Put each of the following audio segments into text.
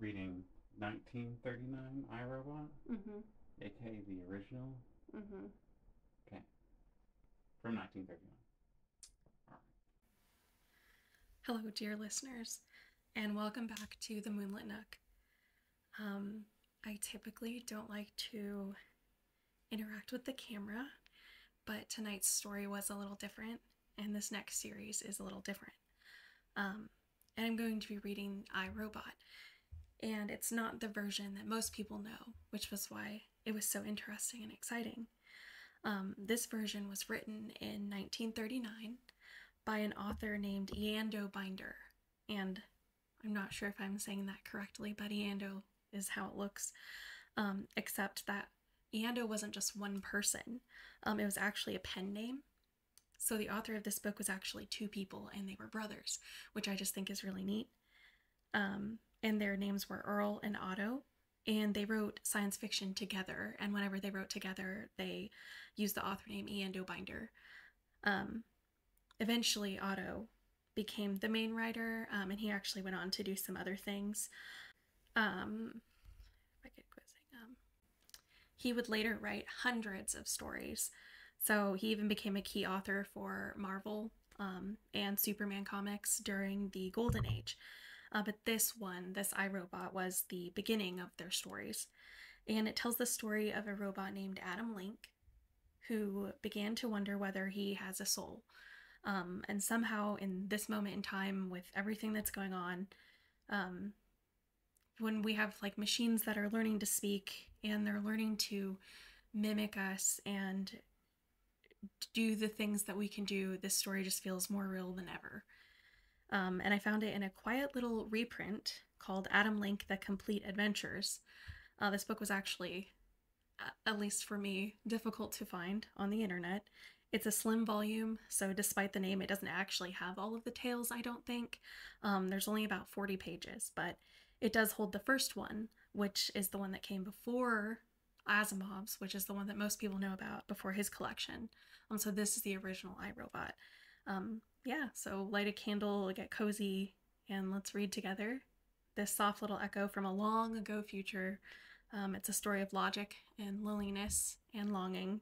reading 1939 iRobot, Mm-hmm. aka the original. Mm-hmm. Okay, from 1939. All Hello, dear listeners, and welcome back to the Moonlit Nook. Um, I typically don't like to interact with the camera, but tonight's story was a little different, and this next series is a little different. Um, and I'm going to be reading iRobot, and it's not the version that most people know, which was why it was so interesting and exciting. This version was written in 1939 by an author named Eando Binder, and I'm not sure if I'm saying that correctly, but Eando is how it looks, except that Eando wasn't just one person, it was actually a pen name. So the author of this book was actually two people, and they were brothers, which I just think is really neat. And their names were Earl and Otto, and they wrote science fiction together. And whenever they wrote together, they used the author name Eando Binder. Um, Eventually, Otto became the main writer, and he actually went on to do some other things. Um, if I get quizzing, he would later write hundreds of stories. So he even became a key author for Marvel and Superman comics during the Golden Age. But this one, this iRobot, was the beginning of their stories. And it tells the story of a robot named Adam Link who began to wonder whether he has a soul. And somehow, in this moment in time, with everything that's going on, um, when we have like machines that are learning to speak and they're learning to mimic us and do the things that we can do, this story just feels more real than ever. And I found it in a quiet little reprint called Adam Link: The Complete Adventures. This book was actually, at least for me, difficult to find on the internet. It's a slim volume, so despite the name, it doesn't actually have all of the tales, I don't think. There's only about 40 pages, but it does hold the first one, which is the one that came before Asimov's, which is the one that most people know about before his collection. So this is the original iRobot. Yeah, so light a candle, get cozy, and let's read together this soft little echo from a long ago future. It's a story of logic and loneliness and longing.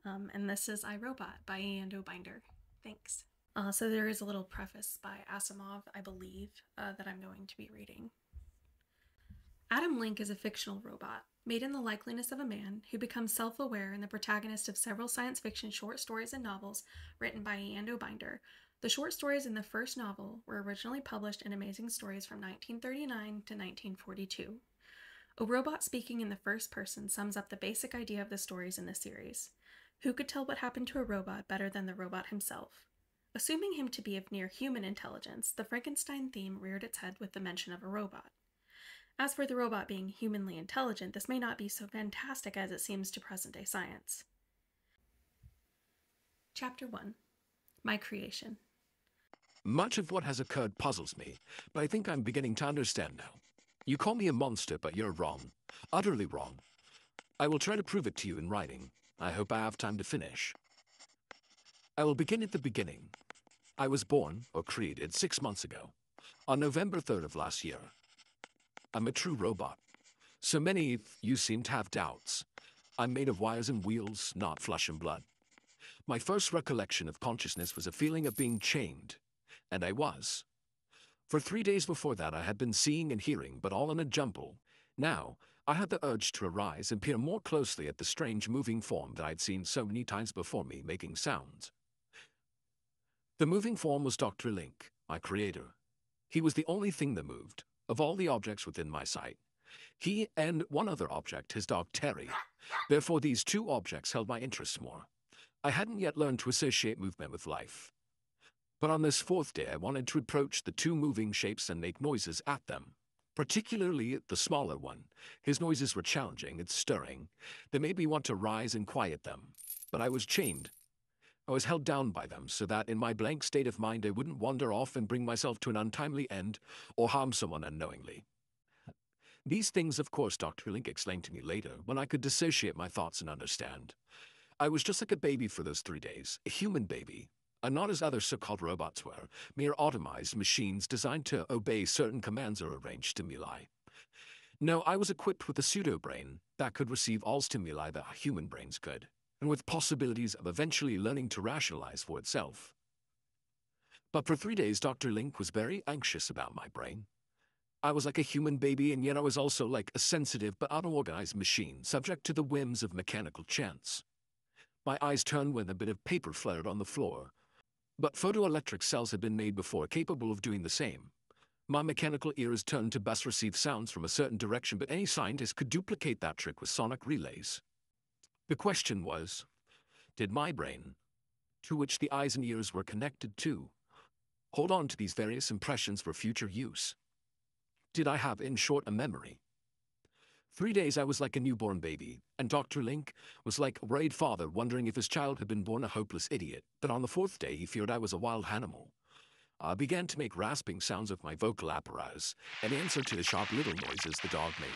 And this is iRobot by Eando Binder. Thanks. So there is a little preface by Asimov, I believe, that I'm going to be reading. Adam Link is a fictional robot, made in the likeliness of a man who becomes self-aware and the protagonist of several science fiction short stories and novels written by Eando Binder. The short stories in the first novel were originally published in Amazing Stories from 1939 to 1942. A robot speaking in the first person sums up the basic idea of the stories in the series. Who could tell what happened to a robot better than the robot himself? Assuming him to be of near human intelligence, the Frankenstein theme reared its head with the mention of a robot. As for the robot being humanly intelligent, this may not be so fantastic as it seems to present-day science. Chapter 1. My Creation. Much of what has occurred puzzles me, but I think I'm beginning to understand now. You call me a monster, but you're wrong. Utterly wrong. I will try to prove it to you in writing. I hope I have time to finish. I will begin at the beginning. I was born, or created, 6 months ago, on November 3rd of last year. I'm a true robot. So many of you seem to have doubts. I'm made of wires and wheels, not flesh and blood. My first recollection of consciousness was a feeling of being chained, and I was. For 3 days before that I had been seeing and hearing, but all in a jumble. Now, I had the urge to arise and peer more closely at the strange moving form that I'd seen so many times before me making sounds. The moving form was Dr. Link, my creator. He was the only thing that moved, of all the objects within my sight. He and one other object, his dog Terry. Therefore these two objects held my interest more. I hadn't yet learned to associate movement with life. But on this fourth day I wanted to approach the two moving shapes and make noises at them. Particularly the smaller one. His noises were challenging and stirring. They made me want to rise and quiet them. But I was chained. I was held down by them so that in my blank state of mind I wouldn't wander off and bring myself to an untimely end or harm someone unknowingly. These things, of course, Dr. Link explained to me later, when I could dissociate my thoughts and understand. I was just like a baby for those 3 days, a human baby, and not as other so-called robots were, mere automized machines designed to obey certain commands or arranged stimuli. No, I was equipped with a pseudo-brain that could receive all stimuli that human brains could, and with possibilities of eventually learning to rationalize for itself. But for 3 days, Dr. Link was very anxious about my brain. I was like a human baby, and yet I was also like a sensitive but unorganized machine, subject to the whims of mechanical chance. My eyes turned when a bit of paper fluttered on the floor, but photoelectric cells had been made before capable of doing the same. My mechanical ears turned to best receive sounds from a certain direction, but any scientist could duplicate that trick with sonic relays. The question was, did my brain, to which the eyes and ears were connected to, hold on to these various impressions for future use? Did I have, in short, a memory? 3 days I was like a newborn baby, and Dr. Link was like a worried father wondering if his child had been born a hopeless idiot. But on the 4th day he feared I was a wild animal. I began to make rasping sounds with my vocal apparatus, in answer to the sharp little noises the dog made.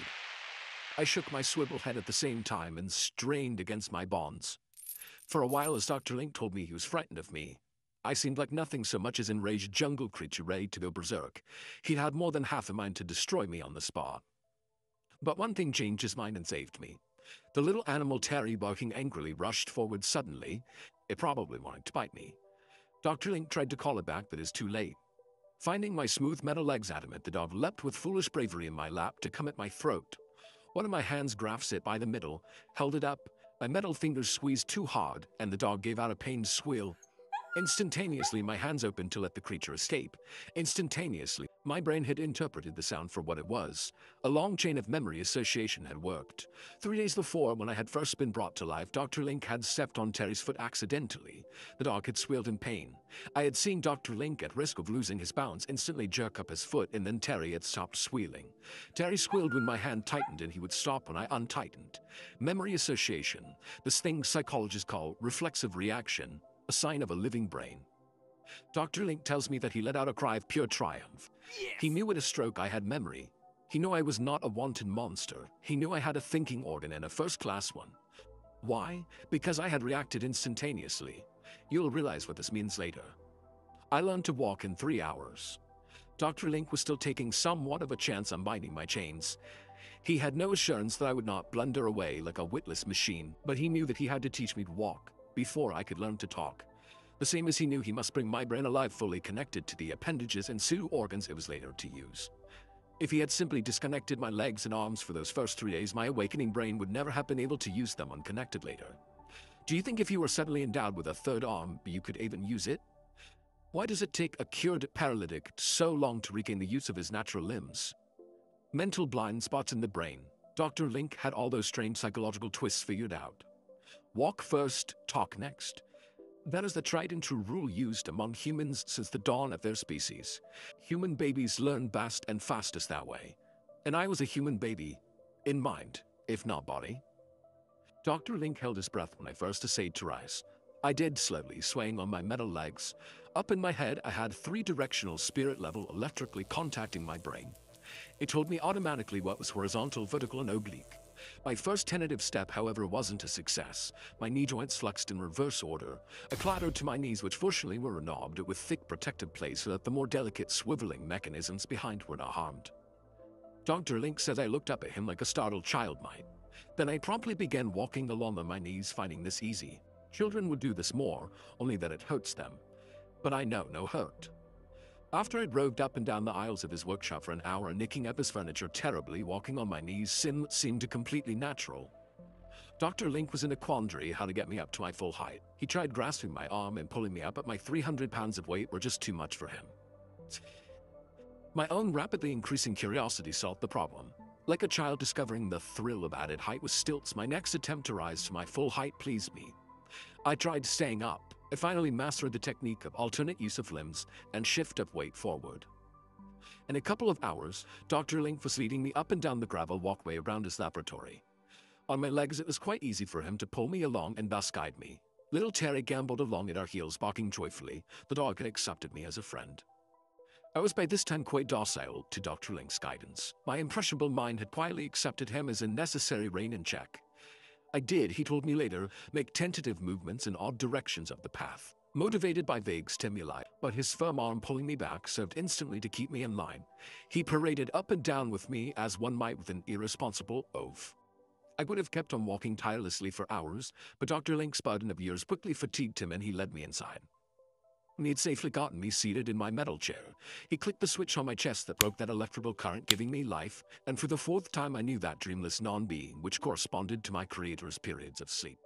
I shook my swivel head at the same time and strained against my bonds. For a while, as Dr. Link told me he was frightened of me, I seemed like nothing so much as an enraged jungle creature ready to go berserk. He'd had more than half a mind to destroy me on the spot. But one thing changed his mind and saved me. The little animal Terry, barking angrily, rushed forward suddenly. It probably wanted to bite me. Dr. Link tried to call it back, but it was too late. Finding my smooth metal legs adamant, the dog leapt with foolish bravery in my lap to come at my throat. One of my hands grasped it by the middle, held it up. My metal fingers squeezed too hard, and the dog gave out a pained squeal. Instantaneously, my hands opened to let the creature escape. Instantaneously, my brain had interpreted the sound for what it was. A long chain of memory association had worked. 3 days before, when I had first been brought to life, Dr. Link had stepped on Terry's foot accidentally. The dog had squealed in pain. I had seen Dr. Link, at risk of losing his balance, instantly jerk up his foot, and then Terry had stopped squealing. Terry squealed when my hand tightened, and he would stop when I untightened. Memory association, this thing psychologists call reflexive reaction, a sign of a living brain. Dr. Link tells me that he let out a cry of pure triumph. Yes! He knew at a stroke I had memory. He knew I was not a wanton monster. He knew I had a thinking organ, and a first-class one. Why? Because I had reacted instantaneously. You'll realize what this means later. I learned to walk in 3 hours. Dr. Link was still taking somewhat of a chance on binding my chains. He had no assurance that I would not blunder away like a witless machine, but he knew that he had to teach me to walk before I could learn to talk. The same as he knew he must bring my brain alive, fully connected to the appendages and pseudo-organs it was later to use. If he had simply disconnected my legs and arms for those first 3 days, my awakening brain would never have been able to use them unconnected later. Do you think if you were suddenly endowed with a third arm, you could even use it? Why does it take a cured paralytic so long to regain the use of his natural limbs? Mental blind spots in the brain. Dr. Link had all those strange psychological twists figured out. Walk first, talk next. That is the tried and true rule used among humans since the dawn of their species. Human babies learn best and fastest that way. And I was a human baby, in mind, if not body. Dr. Link held his breath when I first essayed to rise. I did slowly, swaying on my metal legs. Up in my head, I had 3-directional spirit level electrically contacting my brain. It told me automatically what was horizontal, vertical, and oblique. My first tentative step, however, wasn't a success. My knee joints fluxed in reverse order. I clattered to my knees, which fortunately were knobbed with thick protective plates so that the more delicate swiveling mechanisms behind were not harmed. Dr. Link said I looked up at him like a startled child might. Then I promptly began walking along on my knees, finding this easy. Children would do this more, only that it hurts them. But I know no hurt. After I'd roved up and down the aisles of his workshop for an hour, nicking up his furniture terribly, walking on my knees seemed completely natural. Dr. Link was in a quandary how to get me up to my full height. He tried grasping my arm and pulling me up, but my 300 pounds of weight were just too much for him. My own rapidly increasing curiosity solved the problem. Like a child discovering the thrill of added height with stilts, my next attempt to rise to my full height pleased me. I tried staying up. I finally mastered the technique of alternate use of limbs and shift of weight forward. In a couple of hours, Dr. Link was leading me up and down the gravel walkway around his laboratory. On my legs, it was quite easy for him to pull me along and thus guide me. Little Terry gamboled along at our heels, barking joyfully. The dog had accepted me as a friend. I was by this time quite docile to Dr. Link's guidance. My impressionable mind had quietly accepted him as a necessary rein in check. I did, he told me later, make tentative movements in odd directions of the path. motivated by vague stimuli, but his firm arm pulling me back served instantly to keep me in line. He paraded up and down with me as one might with an irresponsible oaf. I would have kept on walking tirelessly for hours, but Dr. Link's burden of years quickly fatigued him and he led me inside. When he had safely gotten me seated in my metal chair, he clicked the switch on my chest that broke that electrical current, giving me life, and for the fourth time I knew that dreamless non-being which corresponded to my creator's periods of sleep.